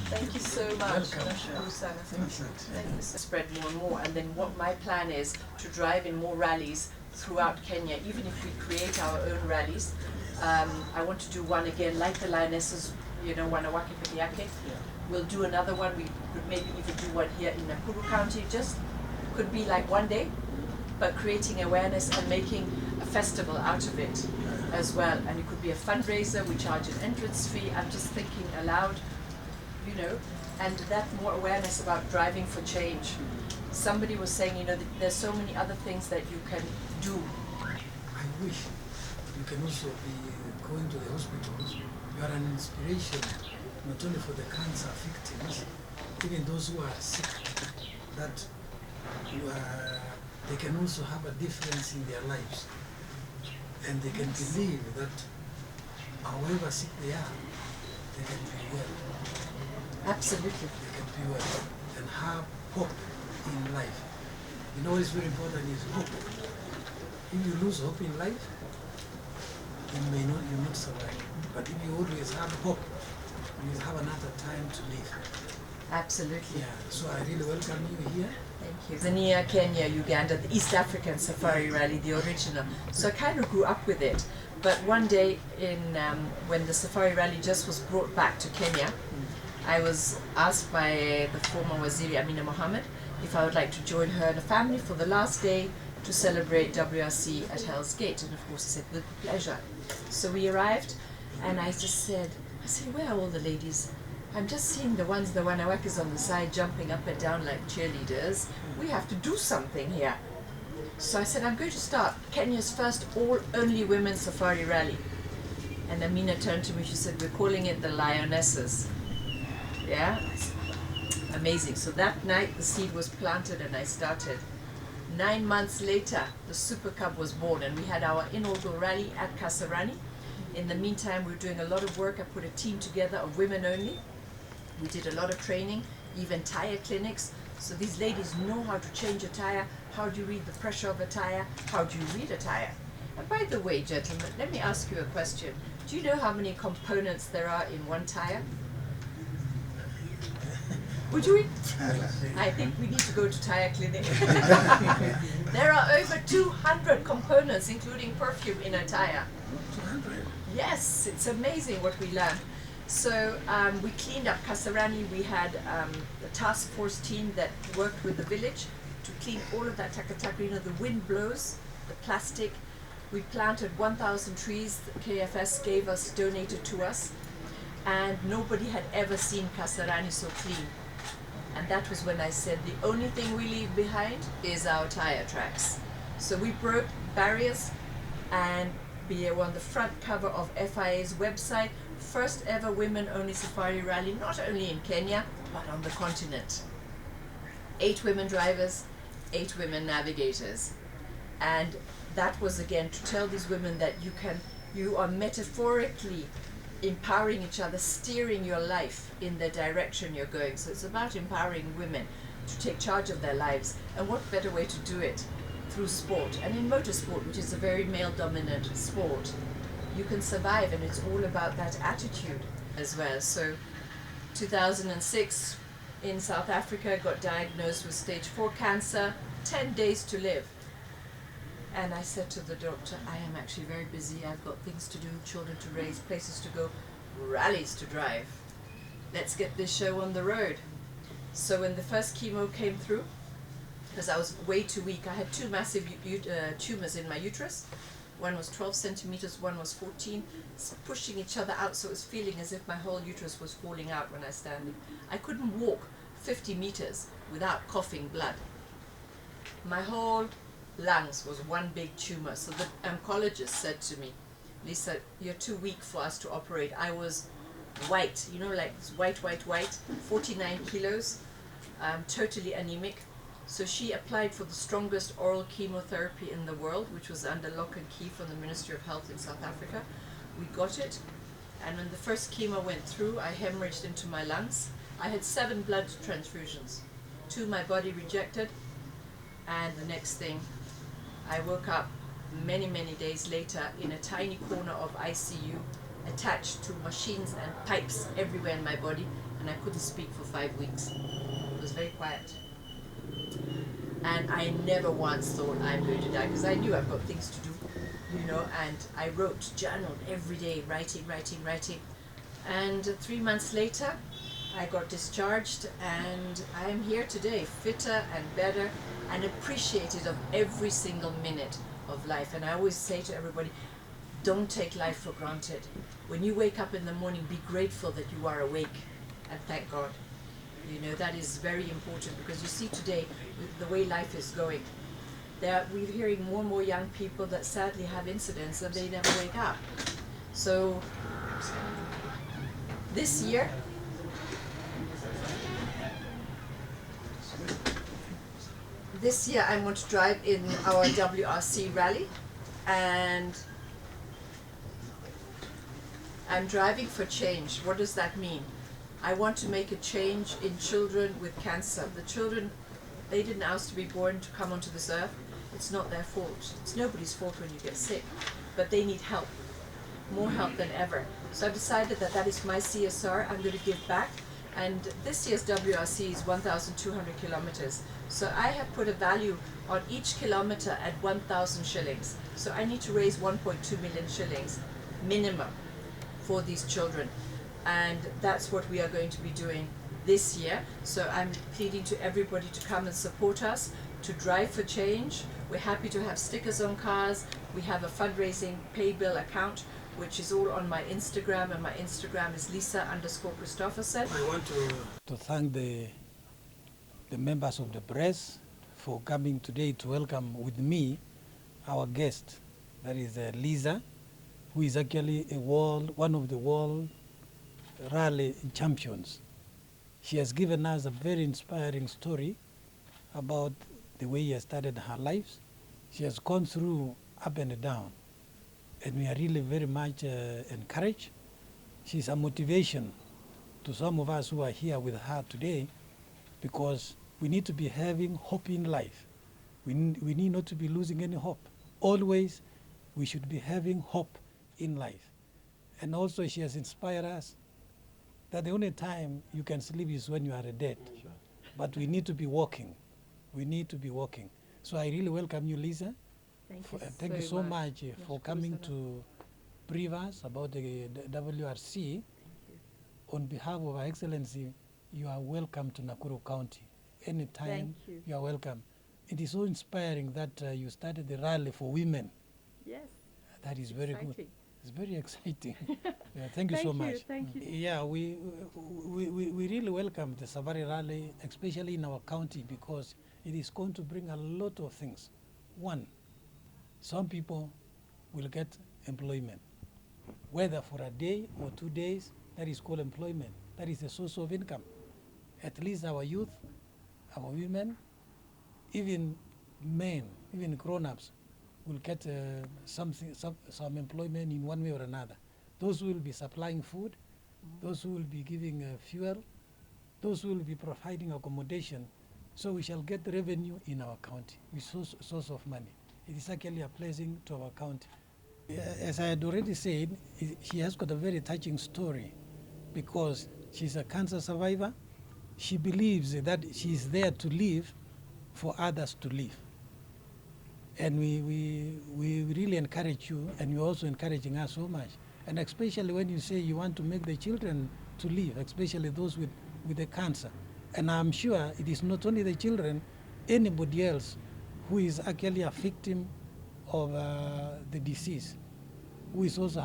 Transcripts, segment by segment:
Thank you so much. Welcome. Thank you. Spread more and more, and then what my plan is to drive in more rallies throughout Kenya, even if we create our own rallies. I want to do one again, like the Lionesses, you know, wanawake peke yake. We'll do another one. We could maybe even do one here in Nakuru County. Just could be like one day, but creating awareness and making a festival out of it as well. And it could be a fundraiser. We charge an entrance fee. I'm just thinking aloud, you know, and that more awareness about driving for change. Somebody was saying, you know, there's so many other things that you can do. I wish you can also be going to the hospitals. You are an inspiration, not only for the cancer victims, even those who are sick, that they can also have a difference in their lives. And they can believe that however sick they are, they can be well. Absolutely. They can be well and have hope in life. You know what is very important is hope. If you lose hope in life, you'll not survive. But if you always have hope, you will have another time to live. Absolutely. Yeah, so I really welcome you here. Thank you. Tanzania, Kenya, Uganda, the East African Safari Rally, the original. So I kind of grew up with it. But one day, when the Safari Rally just was brought back to Kenya, I was asked by the former Waziri Amina Mohammed if I would like to join her and a family for the last day to celebrate WRC at Hell's Gate. And of course I said, with pleasure. So we arrived, and I said, where are all the ladies? I'm just seeing the wanawakis on the side jumping up and down like cheerleaders. We have to do something here. So I said, I'm going to start Kenya's first only women's safari rally. And Amina turned to me, she said, we're calling it the Lionesses. Yeah? Amazing. So that night the seed was planted and I started. 9 months later, the Super Cub was born, and we had our inaugural rally at Kasarani. In the meantime, we were doing a lot of work. I put a team together of women only. We did a lot of training, even tire clinics. So these ladies know how to change a tire, how do you read the pressure of a tire, how do you read a tire. And by the way, gentlemen, let me ask you a question. Do you know how many components there are in one tire? Would you? I think we need to go to tire clinic. There are over 200 components, including perfume, in a tire. 200? Yes, it's amazing what we learned. So we cleaned up Kasarani. We had a task force team that worked with the village to clean all of that takataka. You know, the wind blows, the plastic. We planted 1,000 trees that KFS gave us, donated to us. And nobody had ever seen Kasarani so clean. And that was when I said, the only thing we leave behind is our tire tracks. So we broke barriers, and we were on the front cover of FIA's website, first ever women-only safari rally, not only in Kenya, but on the continent. 8 women drivers, 8 women navigators. And that was again to tell these women that you are metaphorically empowering each other, steering your life in the direction you're going. So it's about empowering women to take charge of their lives. And what better way to do it? Through sport. And in motorsport, which is a very male-dominant sport, you can survive, and it's all about that attitude as well. So 2006 in South Africa, got diagnosed with stage 4 cancer, 10 days to live. And I said to the doctor, I am actually very busy. I've got things to do, children to raise, places to go, rallies to drive. Let's get this show on the road. So when the first chemo came through, because I was way too weak, I had 2 massive tumors in my uterus. One was 12 centimeters, one was 14, pushing each other out, so it was feeling as if my whole uterus was falling out when I stand. I couldn't walk 50 meters without coughing blood. My whole lungs was one big tumor. So the oncologist said to me, Lisa, you're too weak for us to operate. I was white, you know, like white, 49 kilos, totally anemic. So she applied for the strongest oral chemotherapy in the world, which was under lock and key from the Ministry of Health in South Africa. We got it, and when the first chemo went through, I hemorrhaged into my lungs. I had 7 blood transfusions. 2 my body rejected, and the next thing, I woke up many, many days later in a tiny corner of ICU, attached to machines and pipes everywhere in my body, and I couldn't speak for 5 weeks. It was very quiet. And I never once thought I'm going to die, because I knew I've got things to do, you know, and I wrote, journaled every day, writing. And 3 months later, I got discharged, and I am here today, fitter and better, and appreciated of every single minute of life. And I always say to everybody, don't take life for granted. When you wake up in the morning, be grateful that you are awake, and thank God. You know, that is very important, because you see today, with the way life is going, we're hearing more and more young people that sadly have incidents and they never wake up. So this year, I want to drive in our WRC rally, and I'm driving for change. What does that mean? I want to make a change in children with cancer. The children, they didn't ask to be born to come onto this earth. It's not their fault. It's nobody's fault when you get sick, but they need help, more help than ever. So I've decided that that is my CSR. I'm going to give back. And this year's WRC is 1,200 kilometers. So I have put a value on each kilometer at 1,000 shillings. So I need to raise 1.2 million shillings minimum for these children. And that's what we are going to be doing this year. So I'm pleading to everybody to come and support us, to drive for change. We're happy to have stickers on cars. We have a fundraising pay bill account, which is all on my Instagram, and my Instagram is LISA_Christoffersen. I want to thank the members of the press for coming today to welcome with me our guest, that is Lisa, who is actually one of the world rally champions. She has given us a very inspiring story about the way she has started her life. She has gone through up and down, and we are really very much encouraged. She's a motivation to some of us who are here with her today, because we need to be having hope in life. We need not to be losing any hope. Always we should be having hope in life. And also she has inspired us that the only time you can sleep is when you are dead. Sure. But we need to be walking. We need to be walking. So I really welcome you, Lisa. Thank you so much for coming to brief us about the WRC. On behalf of Her Excellency, you are welcome to Nakuru County. Anytime you are welcome. It is so inspiring that you started the rally for women. Yes. That is very good. It's very exciting. Yeah, thank you so much. Thank you. Yeah, we really welcome the Safari Rally, especially in our county, because it is going to bring a lot of things. One, some people will get employment, whether for a day or 2 days. That is called employment. That is a source of income. At least our youth, our women, even men, even grown-ups will get some employment in one way or another. Those who will be supplying food, those who will be giving fuel, those who will be providing accommodation. So we shall get revenue in our county, with source of money. It is actually a blessing to our county. As I had already said, she has got a very touching story, because she's a cancer survivor. She believes that she is there to live for others to live. And we really encourage you, and you're also encouraging us so much. And especially when you say you want to make the children to live, especially those with the cancer. And I'm sure it is not only the children, anybody else who is actually a victim of the disease, who is also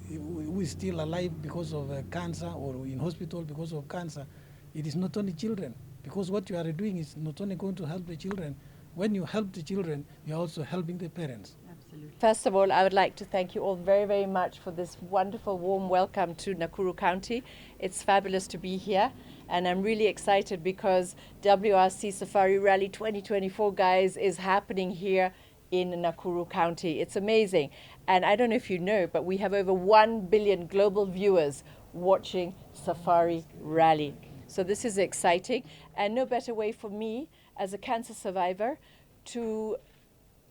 who is still alive because of cancer, or in hospital because of cancer. It is not only children, because what you are doing is not only going to help the children. When you help the children, you're also helping the parents. Absolutely. First of all, I would like to thank you all very, very much for this wonderful, warm welcome to Nakuru County. It's fabulous to be here, and I'm really excited because WRC Safari Rally 2024, guys, is happening here in Nakuru County. It's amazing. And I don't know if you know, but we have over 1 billion global viewers watching Safari Rally. So this is exciting, and no better way for me as a cancer survivor to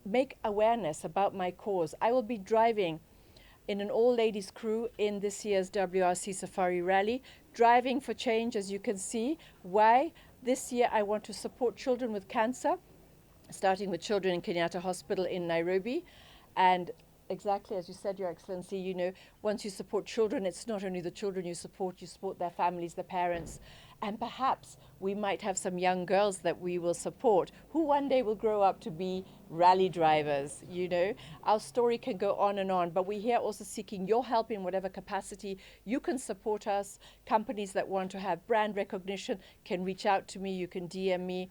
make awareness about my cause. I will be driving in an all-ladies crew in this year's WRC Safari Rally, driving for change, as you can see. Why? This year I want to support children with cancer, starting with children in Kenyatta Hospital in Nairobi. And exactly as you said, Your Excellency, you know, once you support children, it's not only the children you support their families, their parents. And perhaps we might have some young girls that we will support who one day will grow up to be rally drivers, you know. Our story can go on, but we're here also seeking your help in whatever capacity you can support us. Companies that want to have brand recognition can reach out to me. You can DM me.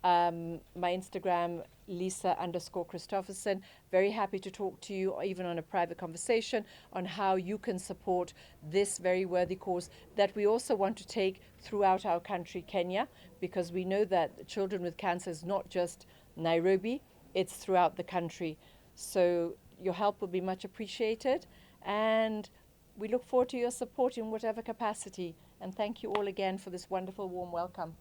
My Instagram, LISA_Christoffersen. Very happy to talk to you, or even on a private conversation, on how you can support this very worthy cause that we also want to take throughout our country, Kenya, because we know that children with cancer is not just Nairobi, it's throughout the country. So your help will be much appreciated, and we look forward to your support in whatever capacity. And thank you all again for this wonderful warm welcome.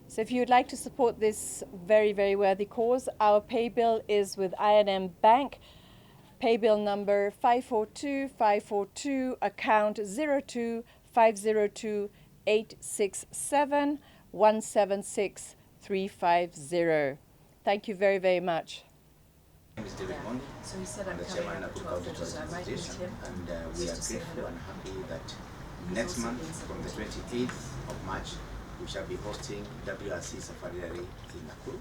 So if you would like to support this very, very worthy cause, our pay bill is with I&M Bank, pay bill number 542542, account 02502867176350. Thank you very, very much. My name is David Mondi. So he said I'm the chairman of the County so I might meet him, and we are grateful and happy that next month, from the 28th of March, we shall be hosting WRC Safari Rally in Nakuru.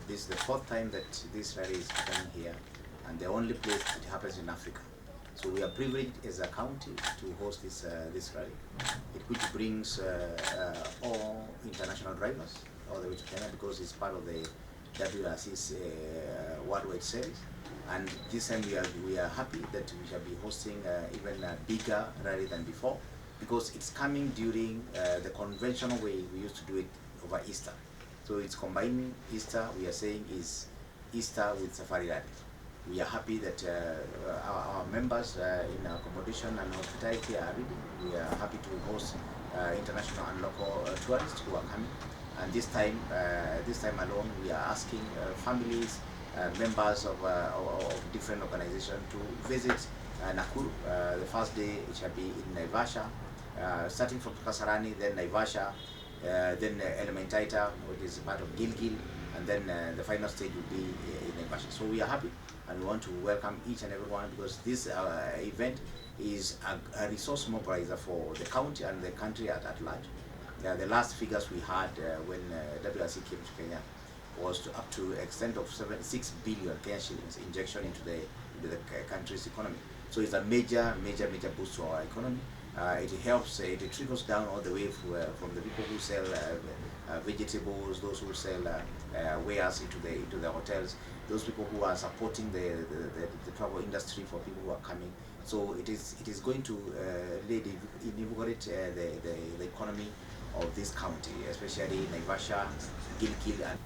This is the 4th time that this rally is happening here, and the only place it happens in Africa. So we are privileged as a county to host this rally, which brings all international drivers all the way to Kenya, because it's part of the WRC's worldwide series. And this time we are happy that we shall be hosting even a bigger rally than before, because it's coming during the conventional way we used to do it over Easter. So it's combining Easter, we are saying, is Easter with Safari Rally. We are happy that our members in accommodation and hospitality are ready. We are happy to host international and local tourists who are coming. And this time alone, we are asking families, members of different organizations to visit Nakuru. The first day it shall be in Naivasha, starting from Kasarani, then Naivasha, then Elementaita, which is part of Gilgil, and then the final stage will be in Naivasha. So we are happy, and we want to welcome each and everyone, because this event is a resource mobilizer for the county and the country at large. The last figures we had when WRC came to Kenya was up to extent of 76 billion Kenyan shillings injection into the country's economy. So it's a major boost to our economy. It helps, it trickles down all the way from the people who sell vegetables, those who sell wares into the hotels, those people who are supporting the travel industry for people who are coming. So it is going to invigorate the economy of this county, especially Naivasha, Gilgil, and